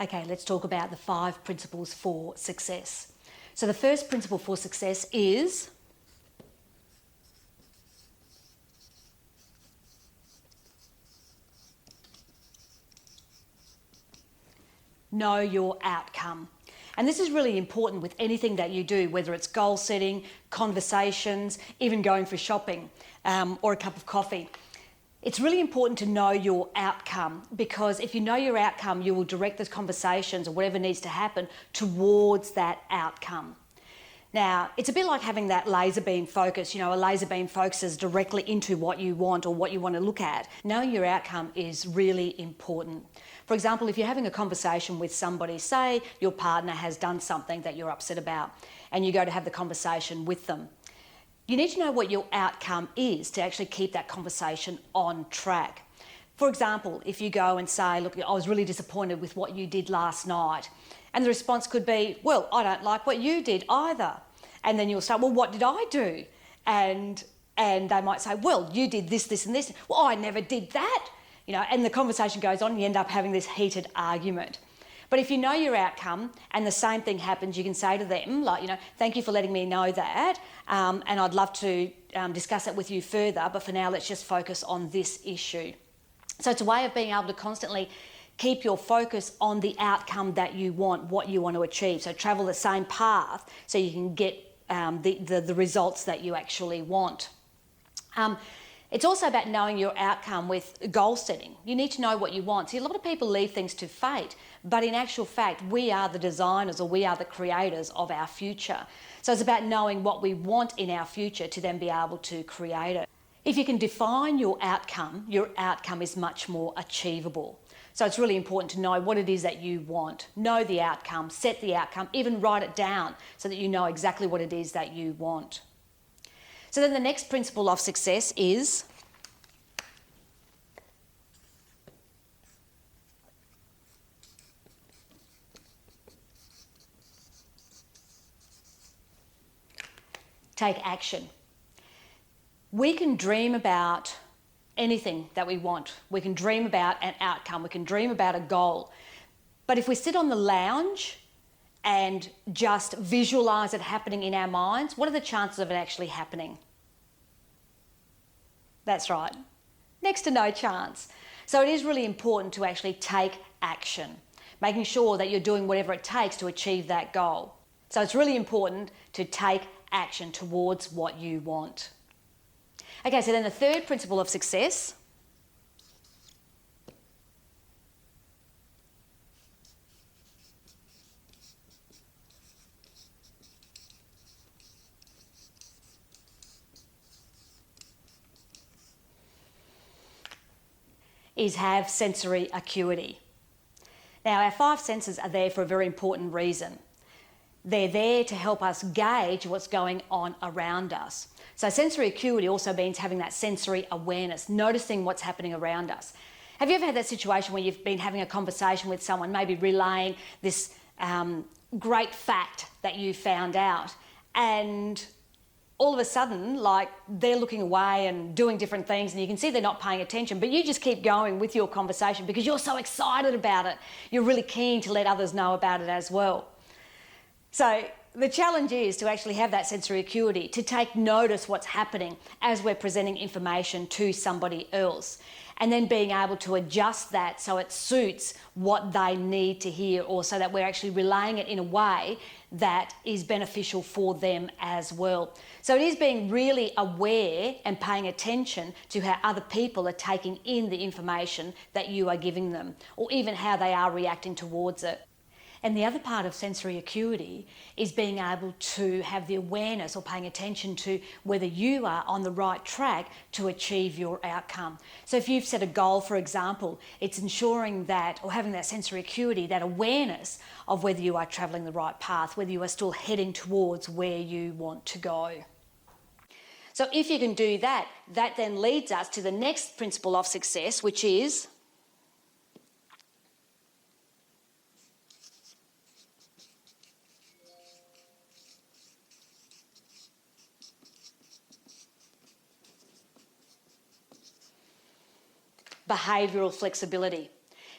Okay, let's talk about the 5 principles for success. So the first principle for success is know your outcome. And this is really important with anything that you do, whether it's goal setting, conversations, even going for shopping or a cup of coffee. It's really important to know your outcome, because if you know your outcome, you will direct those conversations or whatever needs to happen towards that outcome. Now, it's a bit like having that laser beam focus. You know, a laser beam focuses directly into what you want or what you want to look at. Knowing your outcome is really important. For example, if you're having a conversation with somebody, say your partner has done something that you're upset about, and you go to have the conversation with them, you need to know what your outcome is to actually keep that conversation on track. For example, if you go and say, look, I was really disappointed with what you did last night. And the response could be, well, I don't like what you did either. And then you'll say, well, what did I do? And they might say, well, you did this, this and this. Well, I never did that. You know, and the conversation goes on and you end up having this heated argument. But if you know your outcome and the same thing happens, you can say to them, like, you know, thank you for letting me know that, and I'd love to discuss it with you further, but for now, let's just focus on this issue. So it's a way of being able to constantly keep your focus on the outcome that you want, what you want to achieve. So travel the same path so you can get the results that you actually want. It's also about knowing your outcome with goal setting. You need to know what you want. See, a lot of people leave things to fate, but in actual fact, we are the designers or we are the creators of our future. So it's about knowing what we want in our future to then be able to create it. If you can define your outcome is much more achievable. So it's really important to know what it is that you want. Know the outcome, set the outcome, even write it down so that you know exactly what it is that you want. So then the next principle of success is take action. We can dream about anything that we want. We can dream about an outcome. We can dream about a goal. But if we sit on the lounge and just visualize it happening in our minds, what are the chances of it actually happening? That's right, next to no chance. So it is really important to actually take action, making sure that you're doing whatever it takes to achieve that goal. So it's really important to take action towards what you want. Okay, so then the third principle of success is have sensory acuity. Now, our 5 senses are there for a very important reason. They're there to help us gauge what's going on around us. So sensory acuity also means having that sensory awareness, noticing what's happening around us. Have you ever had that situation where you've been having a conversation with someone, maybe relaying this great fact that you found out, and all of a sudden, like, they're looking away and doing different things and you can see they're not paying attention, but you just keep going with your conversation because you're so excited about it. You're really keen to let others know about it as well. So the challenge is to actually have that sensory acuity, to take notice what's happening as we're presenting information to somebody else, and then being able to adjust that so it suits what they need to hear, or so that we're actually relaying it in a way that is beneficial for them as well. So it is being really aware and paying attention to how other people are taking in the information that you are giving them, or even how they are reacting towards it. And the other part of sensory acuity is being able to have the awareness or paying attention to whether you are on the right track to achieve your outcome. So if you've set a goal, for example, it's ensuring that, or having that sensory acuity, that awareness of whether you are travelling the right path, whether you are still heading towards where you want to go. So if you can do that, that then leads us to the next principle of success, which is behavioural flexibility.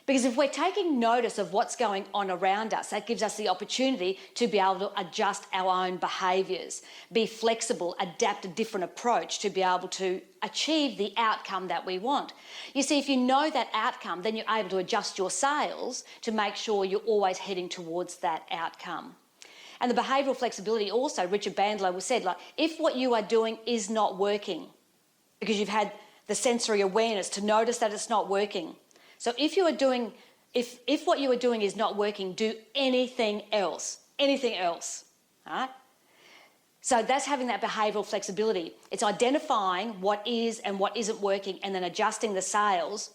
Because if we're taking notice of what's going on around us, that gives us the opportunity to be able to adjust our own behaviours, be flexible, adapt a different approach to be able to achieve the outcome that we want. You see, if you know that outcome, then you're able to adjust your sails to make sure you're always heading towards that outcome. And the behavioural flexibility also, Richard Bandler said, like, if what you are doing is not working, because you've had the sensory awareness to notice that it's not working. So if what you are doing is not working, do anything else, right? So that's having that behavioural flexibility. It's identifying what is and what isn't working and then adjusting the sails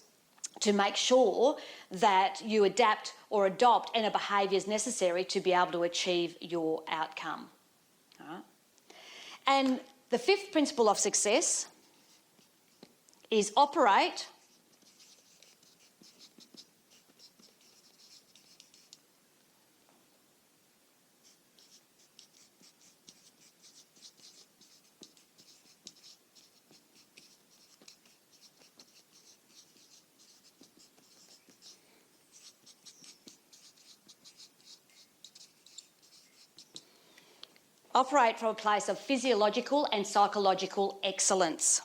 to make sure that you adapt or adopt any behaviours necessary to be able to achieve your outcome. Right? And the fifth principle of success is operate from a place of physiological and psychological excellence.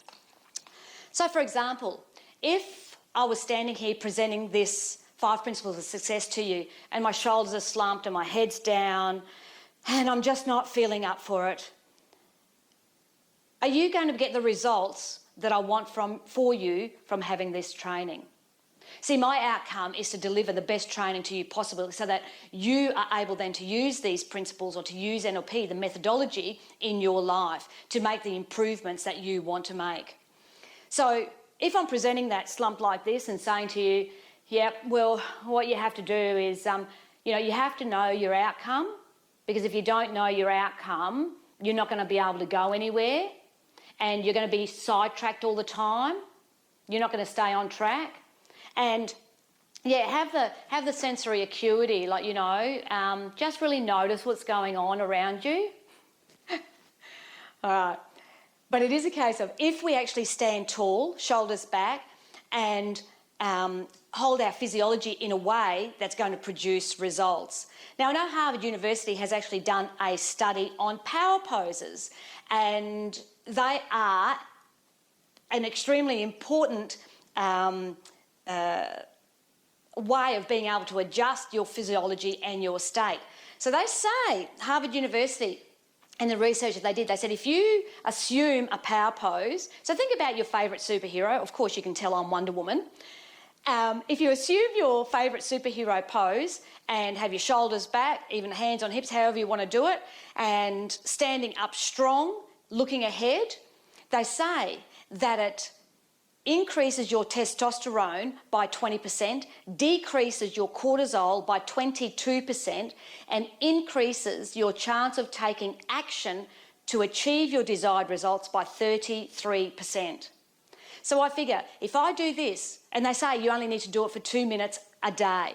So, for example, if I was standing here presenting this 5 principles of success to you and my shoulders are slumped and my head's down and I'm just not feeling up for it, are you going to get the results that I want for you from having this training? See, my outcome is to deliver the best training to you possible so that you are able then to use these principles or to use NLP, the methodology, in your life to make the improvements that you want to make. So if I'm presenting that slump like this and saying to you, yeah, well, what you have to do is, you have to know your outcome, because if you don't know your outcome, you're not going to be able to go anywhere and you're going to be sidetracked all the time. You're not going to stay on track. And yeah, have the sensory acuity, just really notice what's going on around you. All right. But it is a case of if we actually stand tall, shoulders back, and hold our physiology in a way that's going to produce results. Now, I know Harvard University has actually done a study on power poses, and they are an extremely important way of being able to adjust your physiology and your state. So they say, Harvard University, and the research that they did, they said if you assume a power pose, so think about your favourite superhero, of course you can tell I'm Wonder Woman. If you assume your favourite superhero pose and have your shoulders back, even hands on hips, however you want to do it, and standing up strong, looking ahead, they say that it increases your testosterone by 20%, decreases your cortisol by 22%, and increases your chance of taking action to achieve your desired results by 33%. So I figure, if I do this, and they say you only need to do it for 2 minutes a day.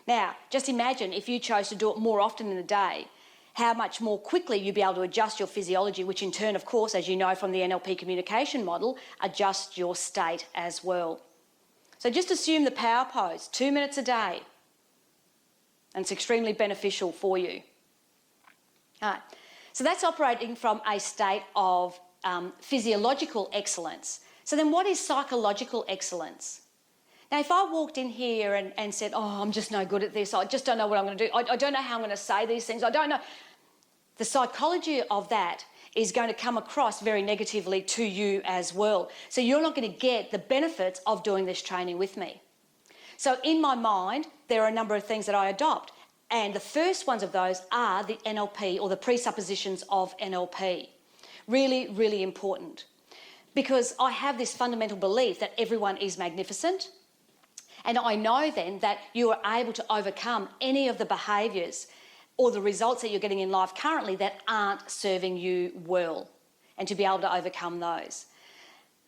Now, just imagine if you chose to do it more often in a day, how much more quickly you'd be able to adjust your physiology, which in turn, of course, as you know from the NLP communication model, adjusts your state as well. So just assume the power pose, 2 minutes a day, and it's extremely beneficial for you. All right. So that's operating from a state of physiological excellence. So then what is psychological excellence? Now, if I walked in here and said, oh, I'm just no good at this, I just don't know what I'm going to do, I don't know how I'm going to say these things, I don't know. The psychology of that is going to come across very negatively to you as well. So you're not going to get the benefits of doing this training with me. So in my mind, there are a number of things that I adopt. And the first ones of those are the NLP, or the presuppositions of NLP. Really, really important. Because I have this fundamental belief that everyone is magnificent. And I know then that you are able to overcome any of the behaviours or the results that you're getting in life currently that aren't serving you well, and to be able to overcome those.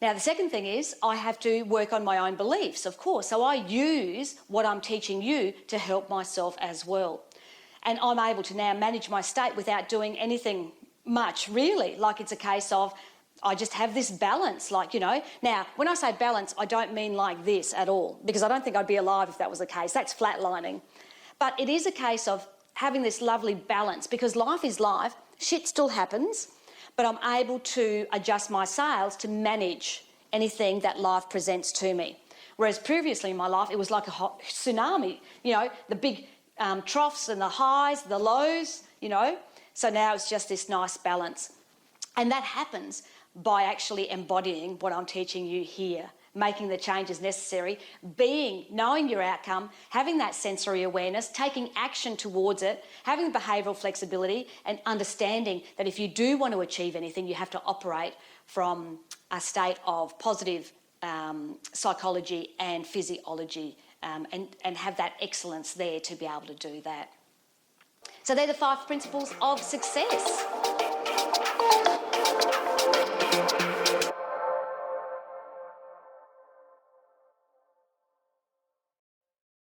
Now, the second thing is I have to work on my own beliefs, of course. So I use what I'm teaching you to help myself as well. And I'm able to now manage my state without doing anything much, really. Like it's a case of I just have this balance, like, you know. Now, when I say balance, I don't mean like this at all, because I don't think I'd be alive if that was the case. That's flatlining. But it is a case of having this lovely balance, because life is life. Shit still happens, but I'm able to adjust my sails to manage anything that life presents to me. Whereas previously in my life, it was like a hot tsunami, you know, the big troughs and the highs, the lows, you know. So now it's just this nice balance. And that happens by actually embodying what I'm teaching you here, making the changes necessary, knowing your outcome, having that sensory awareness, taking action towards it, having behavioural flexibility, and understanding that if you do want to achieve anything, you have to operate from a state of positive psychology and physiology, and have that excellence there to be able to do that. So they're the 5 principles of success.